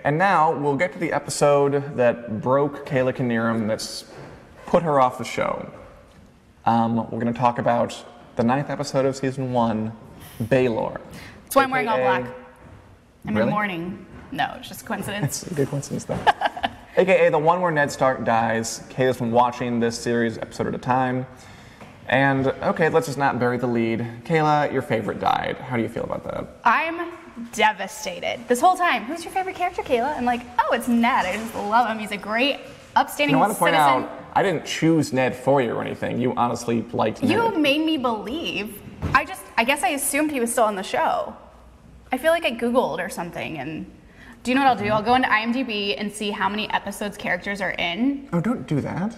and now we'll get to the episode that broke Kayla Knierim, that's put her off the show. We're going to talk about the 9th episode of season 1, Baelor. That's why I'm wearing all black. I'm Really? in mourning. No, it's just coincidence. It's a good coincidence, though. AKA the one where Ned Stark dies. Kayla's been watching this series episode at a time. And, okay, let's just not bury the lead. Kayla, your favorite died. How do you feel about that? I'm devastated. This whole time, who's your favorite character, Kayla? I'm like, oh, it's Ned. I just love him. He's a great, upstanding I want to point citizen. out, I didn't choose Ned for you or anything. You honestly liked Ned. You made me believe. I guess I assumed he was still on the show. I feel like I Googled or something, and do you know what I'll do? I'll go into IMDb and see how many episodes characters are in. Oh, don't do that.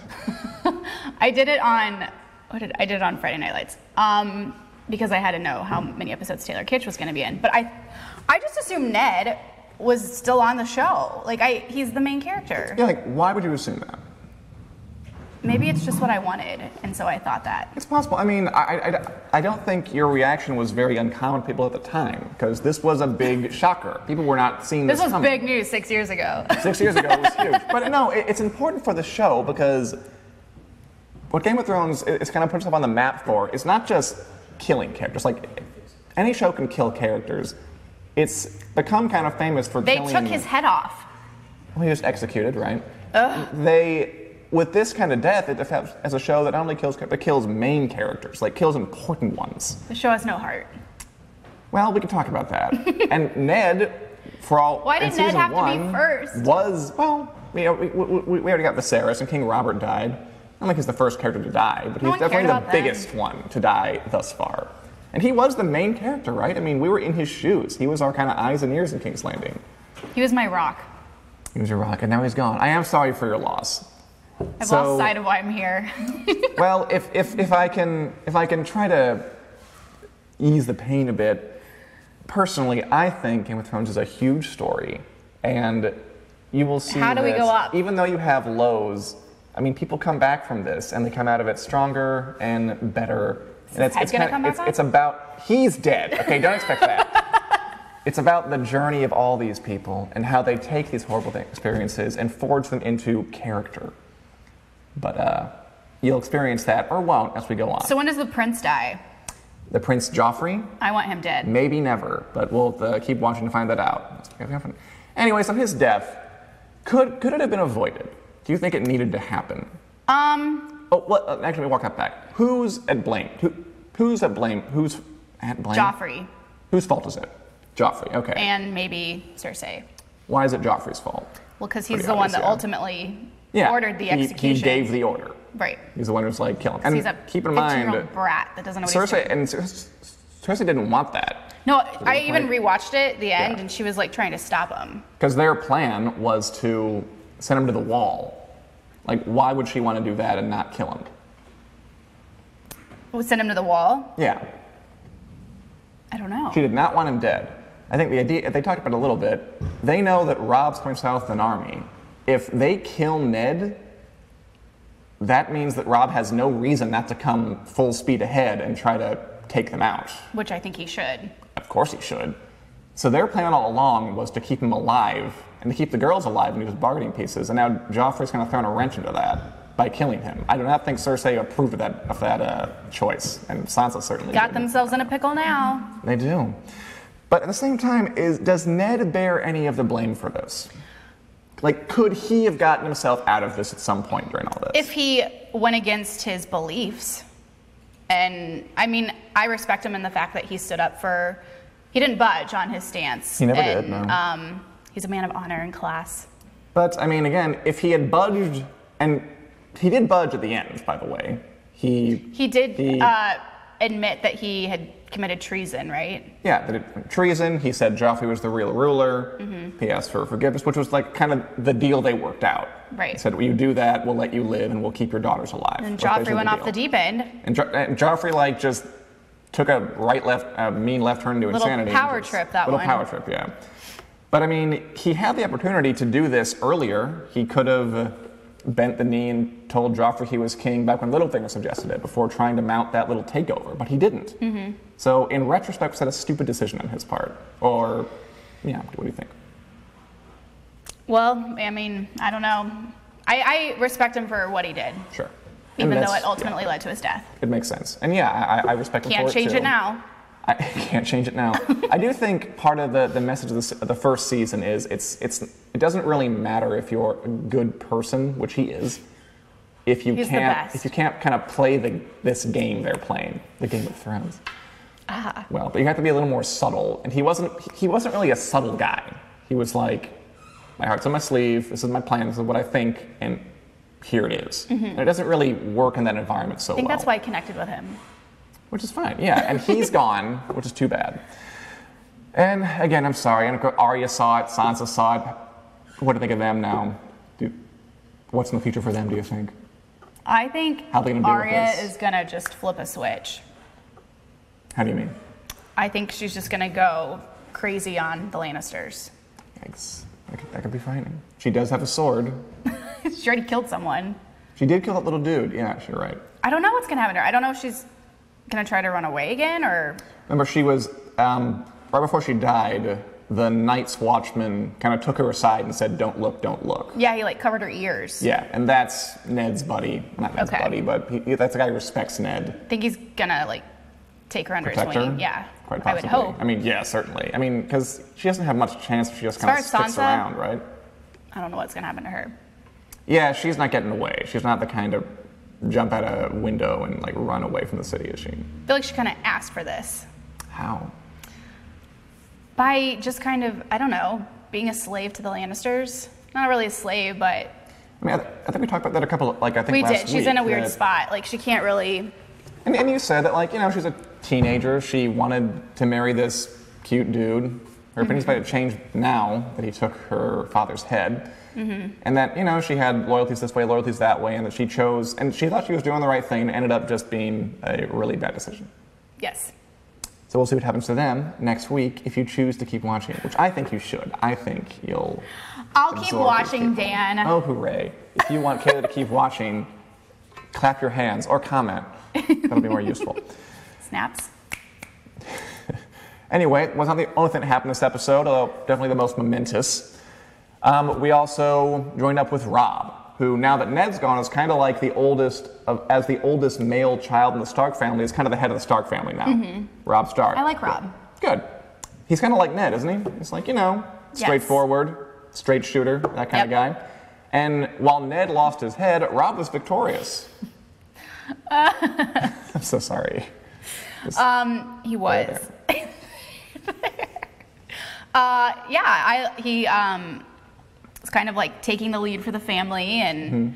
I did it on, I did it on Friday Night Lights, because I had to know how many episodes Taylor Kitsch was going to be in. But I just assumed Ned was still on the show. Like, he's the main character. Yeah, like, why would you assume that? Maybe it's just what I wanted, and so I thought that. It's possible. I mean, I don't think your reaction was very uncommon to people at the time, because this was a big shocker. People were not seeing this This was coming. big news 6 years ago. 6 years ago, it was huge. But no, it's important for the show, because what Game of Thrones is kind of put itself on the map for is not just killing characters. Like, any show can kill characters. It's become kind of famous for killing... They took his head off. Well, he was executed, right? Ugh. With this kind of death, it affects as a show that not only kills, but kills main characters, like kills important ones. The show has no heart. Well, we can talk about that. And Ned, for all Why did Ned have to be first? We already got Viserys, and King Robert died. I don't think he's the first character to die, but No he's one cared definitely the about them. biggest one to die thus far. And he was the main character, right? I mean, we were in his shoes. He was our kind of eyes and ears in King's Landing. He was my rock. He was your rock, and now he's gone. I am sorry for your loss. I've lost sight of why I'm here. Well, if I can try to ease the pain a bit, personally, I think Game of Thrones is a huge story, and you will see. How do we go up? Even though you have lows, I mean, people come back from this, and they come out of it stronger and better. And it's about he's dead. Okay, don't expect that. It's about the journey of all these people and how they take these horrible experiences and forge them into character. But you'll experience that, or won't, as we go on. So when does the prince die? The Prince Joffrey? I want him dead. Maybe never, but we'll keep watching to find that out. Anyway, so his death, could it have been avoided? Do you think it needed to happen? Actually, we walk that back. Who's at blame? Who's at blame? Who's at blame? Joffrey. Whose fault is it? Joffrey, okay. And maybe Cersei. Why is it Joffrey's fault? Well, because he's the one that ultimately ordered the execution. He gave the order. Right. He's the one who's like killing. And he's a keep in mind, 15-year-old brat that doesn't know what he's doing. Cersei didn't want that. No, I even rewatched it at the end, and she was like trying to stop him. Because their plan was to send him to the wall. Like, why would she want to do that and not kill him? Send him to the wall? Yeah. I don't know. She did not want him dead. I think the idea, they talked about it a little bit, they know that Robb's coming south with an army. If they kill Ned, that means that Robb has no reason not to come full speed ahead and try to take them out. Which I think he should. Of course he should. So their plan all along was to keep him alive and to keep the girls alive and use bargaining pieces. And now Joffrey's kind of thrown a wrench into that by killing him. I do not think Cersei approved of that choice, and Sansa certainly Got didn't. themselves in a pickle now. They do. But at the same time, does Ned bear any of the blame for this? Like, could he have gotten himself out of this at some point during all this? If he went against his beliefs. And, I mean, I respect him in the fact that he stood up for... He didn't budge on his stance. He never did, no. He's a man of honor and class. But, I mean, again, if he had budged... And he did budge at the end, by the way. He did admit that he had committed treason, right? Yeah, treason. He said Joffrey was the real ruler. Mm-hmm. He asked for forgiveness, which was like kind of the deal they worked out. Right. He said, well, you do that, we'll let you live, and we'll keep your daughters alive. And Joffrey went off the deep end. And Joffrey, like, just took a mean left turn into insanity. Little power trip, that one. Little power trip, yeah. But, I mean, he had the opportunity to do this earlier. He could have bent the knee and told Joffrey he was king back when Littlefinger suggested it, before trying to mount that little takeover, but he didn't. Mm-hmm. So, in retrospect, was that a stupid decision on his part? Or, yeah, what do you think? Well, I mean, I don't know. I respect him for what he did. Sure. Even though it ultimately led to his death. It makes sense. And yeah, I respect him for it too. Can't change it now. I can't change it now. I do think part of the message of the first season is it doesn't really matter if you're a good person, which he is, if you can't kind of play this game they're playing, the Game of Thrones. Well, but you have to be a little more subtle, and he wasn't really a subtle guy. He was like, my heart's on my sleeve, this is my plan, this is what I think, and here it is. And it doesn't really work in that environment so well. I think that's why I connected with him. Which is fine, yeah. And he's gone, which is too bad. And again, I'm sorry. Arya saw it, Sansa saw it. What do you think of them now? What's in the future for them, do you think? I think Arya is going to just flip a switch. How do you mean? I think she's just going to go crazy on the Lannisters. Yikes. That could be frightening. She does have a sword. She already killed someone. She did kill that little dude. Yeah, you're right. I don't know what's going to happen to her. I don't know if she's going to try to run away again or... Remember, she was, right before she died, the Night's Watchman kind of took her aside and said, don't look, don't look. Yeah, he like covered her ears. Yeah, and that's Ned's buddy. Not Ned's buddy, but that's a guy who respects Ned. I think he's going to like take her under his wing. Yeah, quite possibly. I would hope. I mean, yeah, certainly. I mean, because she doesn't have much chance if she just kind of sticks around, right? I don't know what's going to happen to her. Yeah, she's not getting away. She's not the kind of jump out a window and like run away from the city, is she? I feel like she kind of asked for this. How? By just kind of, I don't know, being a slave to the Lannisters. Not really a slave, but... I mean, I think we talked about that a couple of, like, I think we last did. She's week, in a weird spot. Like, she can't really... And you said that, like, you know, she's a teenager. She wanted to marry this cute dude. Her opinion's about to change now that he took her father's head. And that, you know, she had loyalties this way, loyalties that way, and that she chose, and she thought she was doing the right thing and ended up just being a really bad decision. Yes. So we'll see what happens to them next week if you choose to keep watching it, which I think you should. I think you'll... I'll keep watching, Dan. Oh, hooray. If you want Kayla to keep watching, clap your hands or comment. That'll be more useful. Snaps. Anyway, it wasn't the only thing that happened this episode, although definitely the most momentous. We also joined up with Rob, who, now that Ned's gone, is kind of like the oldest male child in the Stark family, is kind of the head of the Stark family now. Rob Stark. I like Rob. Good. He's kind of like Ned, isn't he? He's like, you know, straightforward, straight shooter, that kind of guy. And while Ned lost his head, Rob was victorious. I'm so sorry. He was. He was kind of like taking the lead for the family, and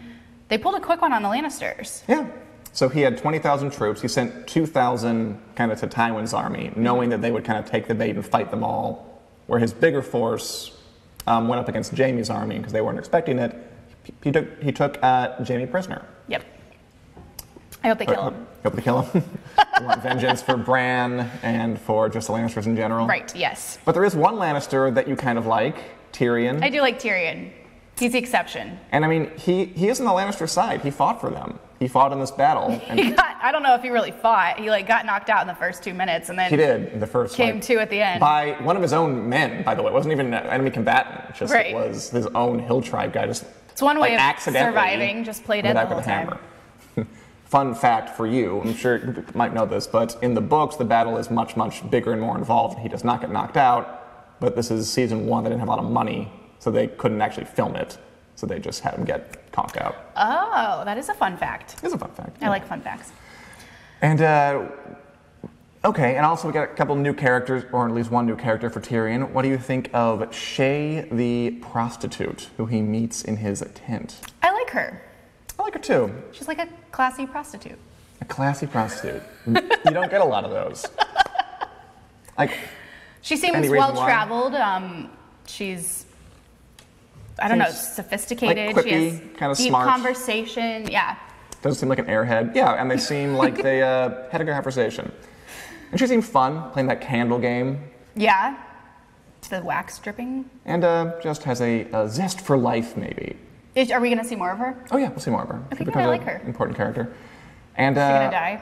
they pulled a quick one on the Lannisters. Yeah. So he had 20,000 troops. He sent 2,000 kind of to Tywin's army, knowing that they would kind of take the bait and fight them all, where his bigger force went up against Jaime's army because they weren't expecting it. He took Jaime prisoner. Yep. I hope they kill him. I hope they kill him. They want vengeance for Bran and for just the Lannisters in general. Right, yes. But there is one Lannister that you kind of like, Tyrion. I do like Tyrion. He's the exception. And I mean, he is on the Lannister side. He fought for them. He fought in this battle. And I don't know if he really fought. He like got knocked out in the first 2 minutes, and then he did in the first. Came to at the end by one of his own men. By the way, it wasn't even an enemy combatant. Just it was his own hill tribe guy. Just it's one way of surviving. Just play dead the whole time. Fun fact for you, I'm sure you might know this, but in the books, the battle is much, much bigger and more involved. He does not get knocked out, but this is season 1. They didn't have a lot of money, so they couldn't actually film it. So they just had him get conked out. Oh, that is a fun fact. It's a fun fact. I like fun facts. And, okay, and also we got a couple new characters, or at least one new character for Tyrion. What do you think of Shae the prostitute, who he meets in his tent? I like her. I like her too. She's like a classy prostitute. A classy prostitute. You don't get a lot of those. Like, she seems well-traveled. She's, I don't know, sophisticated. Like quippy, she has kind of deep smart conversation. Yeah. Doesn't seem like an airhead. Yeah, and they seem like they had a good conversation. And she seemed fun, playing that candle game. Yeah. The wax dripping. And just has a zest for life, maybe. Are we going to see more of her? Oh, yeah, we'll see more of her. I think I like her. Important character. And, is she going to die?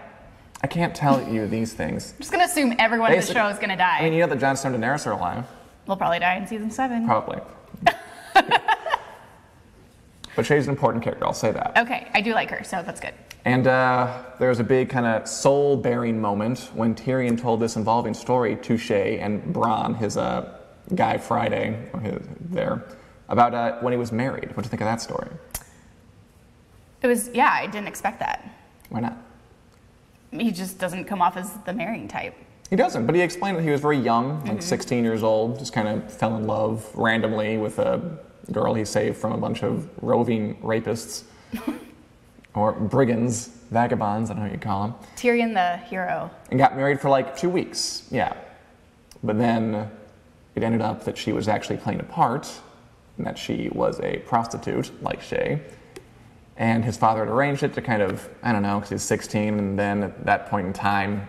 I can't tell you these things. I'm just going to assume everyone in the show is going to die. I mean, you know that Jon Snow and Daenerys are alive. We'll probably die in season 7. Probably. But Shay's an important character, I'll say that. Okay, I do like her, so that's good. And there was a big kind of soul-bearing moment when Tyrion told this involving story to Shay and Bronn, his guy Friday, about when he was married. What do you think of that story? I didn't expect that. Why not? He just doesn't come off as the marrying type. He doesn't, but he explained that he was very young, like 16 years old, just kind of fell in love randomly with a girl he saved from a bunch of roving rapists. Or brigands, vagabonds, I don't know what you call them. Tyrion the hero. And got married for like 2 weeks, yeah. But then it ended up that she was actually playing a part, and that she was a prostitute, like Shay. And his father had arranged it to kind of, I don't know, because he's 16, and then at that point in time,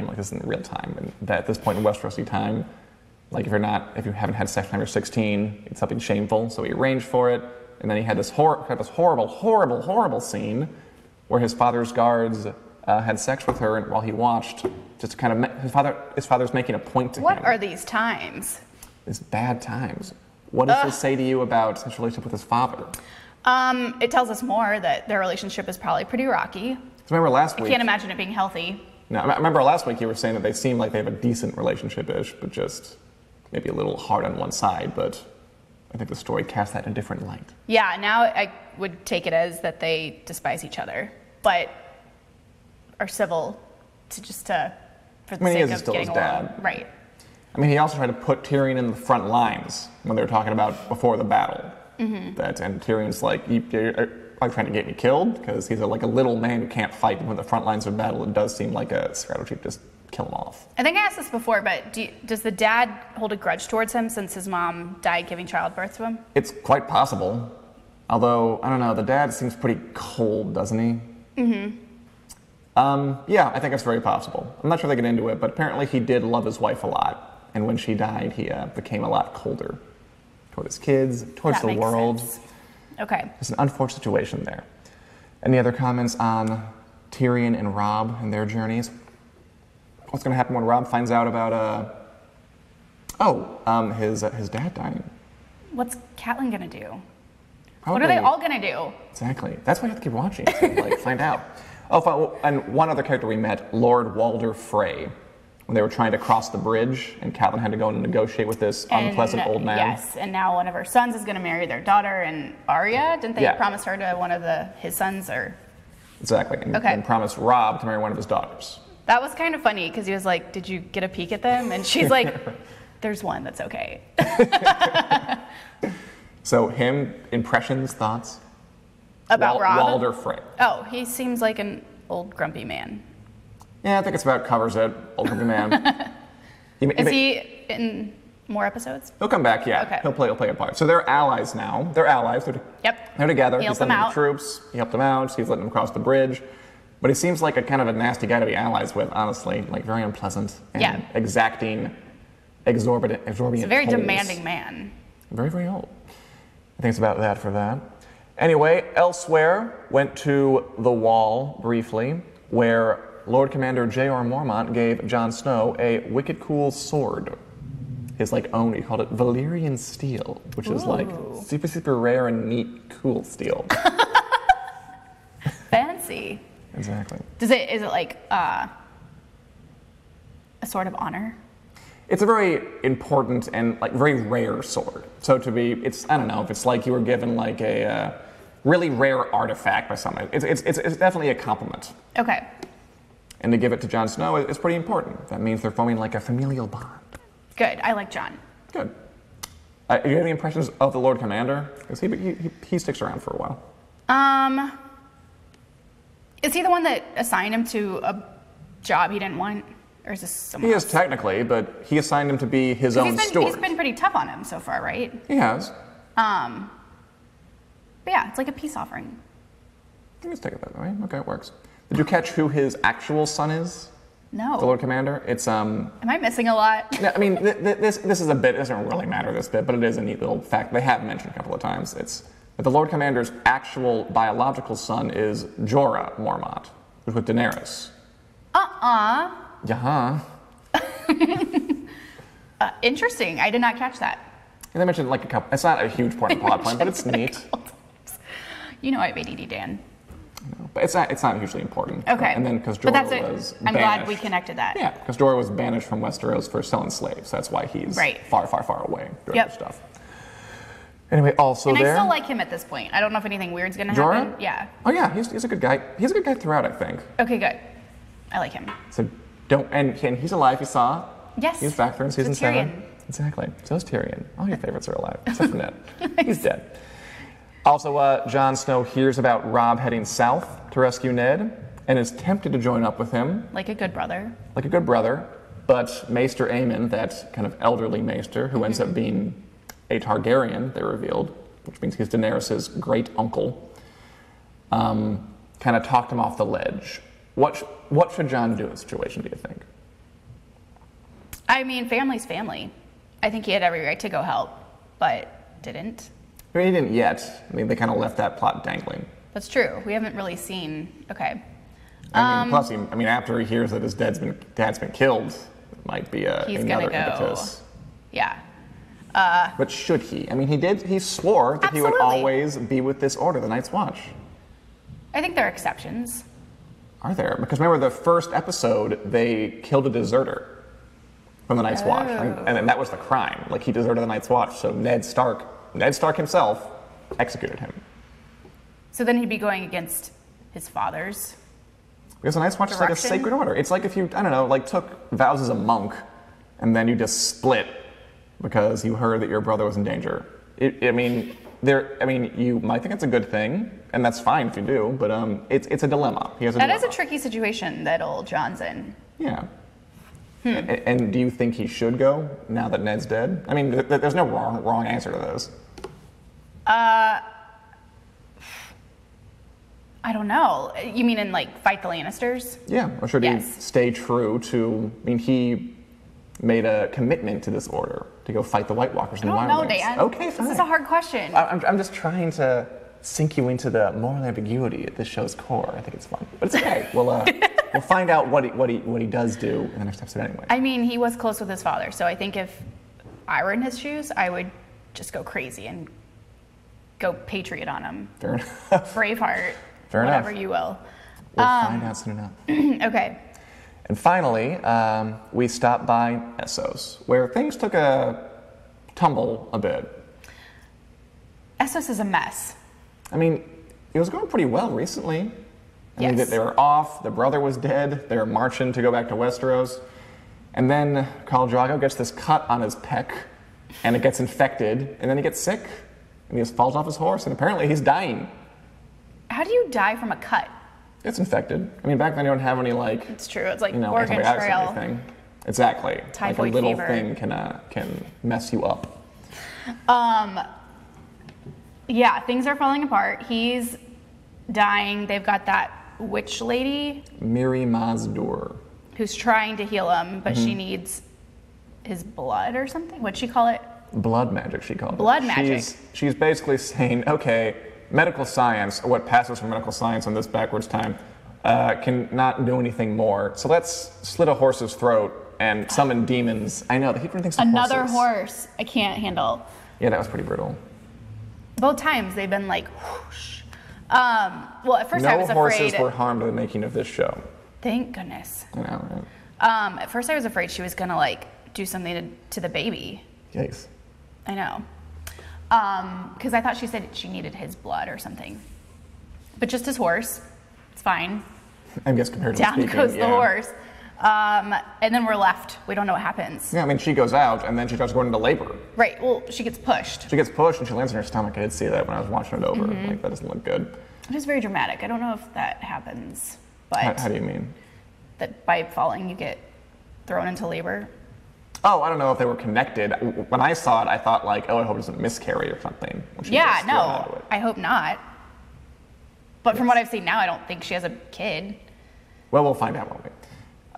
like this isn't real time, and that at this point in Westerosi time, like if you haven't had sex when you're 16, it's something shameful, so he arranged for it. And then he had this horrible scene where his father's guards had sex with her, and while he watched, just to kind of his father's making a point to him. What are these times? These bad times. What does this say to you about his relationship with his father? It tells us more that their relationship is probably pretty rocky. Remember last week? I can't imagine it being healthy. No, I remember last week you were saying that they seem like they have a decent relationship-ish, but just maybe a little hard on one side, but I think the story casts that in a different light. Yeah, now I would take it as that they despise each other, but are civil for the sake of getting along. Right. I mean, he also tried to put Tyrion in the front lines when they were talking about before the battle. And Tyrion's like, you're trying to get me killed? Because he's like a little man who can't fight. And when the front lines of battle, it does seem like a strategy to just kill him off. I think I asked this before, but does the dad hold a grudge towards him since his mom died giving childbirth to him? It's quite possible. Although, I don't know, the dad seems pretty cold, doesn't he? Yeah, I think it's very possible. I'm not sure they get into it, but apparently he did love his wife a lot. And when she died, he became a lot colder toward his kids, towards the world. Sense. Okay. It's an unfortunate situation there. Any other comments on Tyrion and Robb and their journeys? What's going to happen when Robb finds out about his dad dying? What's Catelyn going to do? Probably, what are they all going to do? Exactly. That's why you have to keep watching to find out. Oh, and one other character we met, Lord Walder Frey, when they were trying to cross the bridge, and Catelyn had to go and negotiate with this unpleasant old man. Yes, and now one of her sons is going to marry their daughter, and Arya, didn't they promise her to one of his sons? Exactly, and promised Robb to marry one of his daughters. That was kind of funny, because he was like, did you get a peek at them? And she's like, there's one that's okay. So impressions, thoughts? About Robb? Walder Frey. Oh, he seems like an old grumpy man. Yeah, I think it's about covers it. Old grumpy man. Is he in more episodes? He'll come back, yeah. Okay. He'll play a part. So they're allies now. They're allies. They're together. He helped He's them letting out. the troops. He helped them out. He's letting them cross the bridge. But he seems like a kind of a nasty guy to be allies with, honestly. Like very unpleasant and exacting, exorbitant. He's a very tolls. demanding man. Very, very old. I think it's about that for that. Anyway, elsewhere, went to the Wall briefly, where Lord Commander J.R. Mormont gave Jon Snow a wicked cool sword. His own, he called it Valyrian steel, which is super, super rare and neat, cool steel. Fancy. Exactly. Is it like a sword of honor? It's a very important and very rare sword. So I don't know if it's like you were given a really rare artifact by someone. It's definitely a compliment. Okay. And to give it to Jon Snow is pretty important. That means they're forming a familial bond. Good. I like Jon. Good. Do you have any impressions of the Lord Commander? Because he sticks around for a while. Is he the one that assigned him to a job he didn't want? Or is this someone else? He is technically, but he assigned him to be his own steward. He's been pretty tough on him so far, right? He has. But yeah, it's like a peace offering. Let's take it that way. Okay, it works. Did you catch who his actual son is? No. The Lord Commander? It's Am I missing a lot? I mean, this is a bit. It doesn't really matter this bit, but it is a neat little fact. They have mentioned a couple of times. But the Lord Commander's actual biological son is Jorah Mormont, who's with Daenerys. Yeah. Interesting. I did not catch that. And they mentioned a couple. It's not a huge point of plot point, but it's neat. You know I have ADD, Dan. No, but it's not hugely important. Okay. And then because Jorah was I'm banished, glad we connected that. Yeah, because Jorah was banished from Westeros for selling slaves. That's why he's far, far, far away doing this stuff. Anyway, also and I still like him at this point. I don't know if anything weird's gonna happen. Yeah. Oh yeah, he's a good guy. He's a good guy throughout, I think. Okay, good. I like him. So and he's alive. You saw. Yes. He's back there in season 7. Tyrion. Exactly. So is Tyrion. All your favorites are alive, except for Ned. He's dead. Also, Jon Snow hears about Robb heading south to rescue Ned and is tempted to join up with him. Like a good brother. Like a good brother. But Maester Aemon, that kind of elderly Maester, who ends up being a Targaryen, they revealed, which means he's Daenerys' great uncle, kind of talked him off the ledge. What should Jon do in this situation, do you think? I mean, family's family. I think he had every right to go help, but didn't. I mean, he didn't yet. I mean, they kind of left that plot dangling. That's true. We haven't really seen. Okay. I mean, plus, after he hears that his dad's been killed, it might be another impetus. Yeah. But should he? I mean, he swore that he would always be with this order, the Night's Watch. I think there are exceptions. Are there? Because remember, the first episode, they killed a deserter from the Night's Watch. And that was the crime. Like, he deserted the Night's Watch, so Ned Stark himself executed him. So then he'd be going against his father's Because the Night's Watch is like a sacred order. It's like if you, took vows as a monk, and then you just split because you heard that your brother was in danger. You might think it's a good thing, and that's fine if you do, but it's a dilemma. That is a tricky situation that old Jon's in. Yeah. And do you think he should go now that Ned's dead? I mean, there's no wrong answer to this. I don't know. You mean in fight the Lannisters? Yeah, or should he stay true to? I mean, he made a commitment to this order to go fight the White Walkers in the Wildlands. I don't know, Dan. Okay, fine. This is a hard question. I'm just trying to sink you into the moral ambiguity at this show's core. I think it's fun, but it's okay. We'll find out what he does do in the next episode anyway. I mean, he was close with his father, so I think if I were in his shoes, I would just go crazy and go patriot on him. Fair enough. Braveheart. Fair whatever enough. You will. We'll find out soon enough. Okay. And finally, we stopped by Essos, where things took a tumble a bit. Essos is a mess. I mean, it was going pretty well recently. I mean, they were off, the brother was dead, they were marching to go back to Westeros. And then Khal Drogo gets this cut on his pec, and it gets infected, and then he gets sick, and he just falls off his horse, and apparently he's dying. How do you die from a cut? It's infected. I mean, back then you don't have any It's true. It's like Oregon Trail. Or anything. Exactly. Typhoid like a little fever. thing can mess you up. Yeah, things are falling apart. He's dying. They've got that witch lady, Miri Mazdur, who's trying to heal him, but she needs his blood or something. What'd she call it? Blood magic, she called it. Blood magic. She's basically saying, okay, medical science, or what passes for medical science in this backwards time, can not do anything more. So let's slit a horse's throat and summon demons. I know, they keep doing things to Another horses. horse I can't handle. Yeah, that was pretty brutal. Both times they've been like, whoosh. Well, at first I was afraid. No afraid. horses were harmed in the making of this show. Thank goodness. I know, right? At first I was afraid she was gonna do something to the baby. Yikes. I know. Because I thought she said she needed his blood or something. But just his horse. It's fine. I guess compared to Down goes the horse. And then we're left. We don't know what happens. Yeah, I mean, she goes out and then she starts going into labor. Right. Well, she gets pushed. She gets pushed and she lands on her stomach. I did see that when I was watching it over. Like, that doesn't look good. It is very dramatic. I don't know if that happens, but How do you mean? That by falling you get thrown into labor. Oh, I don't know if they were connected. When I saw it, I thought I hope it doesn't miscarry or something. Yeah, no, I hope not. But from what I've seen now, I don't think she has a kid. Well, we'll find out, won't we?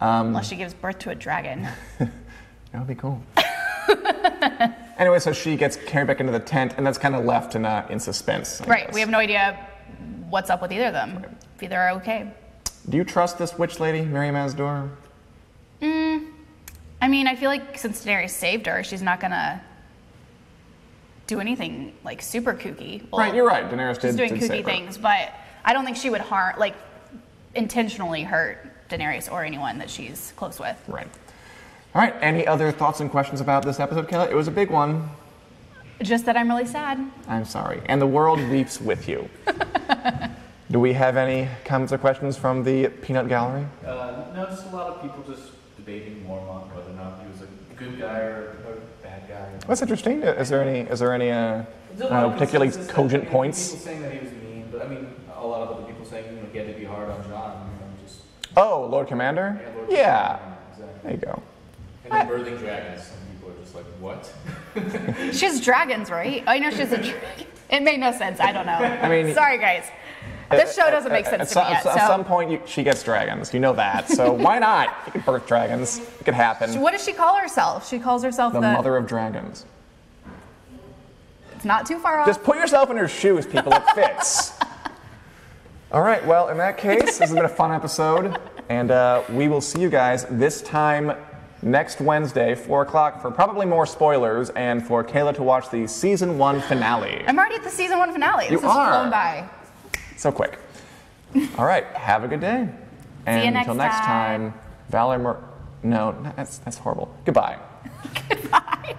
Unless she gives birth to a dragon. That would be cool. Anyway, so she gets carried back into the tent, and that's kind of left in suspense. I guess. We have no idea what's up with either of them. Right. If either are okay. Do you trust this witch lady, Miri Mazdur? I mean, I feel like since Daenerys saved her, she's not gonna do anything like super kooky. Well, right, you're right. Daenerys she's doing did kooky save her. things, but I don't think she would intentionally hurt Daenerys or anyone that she's close with. Right. All right. Any other thoughts and questions about this episode, Kayla? It was a big one. Just that I'm really sad. I'm sorry. And the world weeps with you. Do we have any comments or questions from the peanut gallery? No, just a lot of people just debating Mormont, whether or not he was a good guy or a bad guy. That's interesting. Is there any particularly cogent points? People saying that he was mean, but I mean, a lot of other people saying he had to be hard on Jon. Just. Oh, Lord Commander? Yeah. Lord yeah. Commander, exactly. There you go. And then birthing dragons. Some people are just like, what? She has dragons, right? I know she's a dragon. It made no sense. I don't know. I mean, sorry, guys. This show doesn't make sense to me yet. At some point, she gets dragons. You know that. So why not? She could birth dragons. It could happen. What does she call herself? She calls herself the mother of dragons. It's not too far off. Just put yourself in her shoes, people. It fits. All right. Well, in that case, this has been a fun episode, and we will see you guys this time next Wednesday, 4 o'clock, for probably more spoilers and for Kayla to watch the season 1 finale. I'm already at the season 1 finale. This has flown by. So quick. All right, have a good day. And see you until next time, Baelor. No, that's horrible. Goodbye. Goodbye.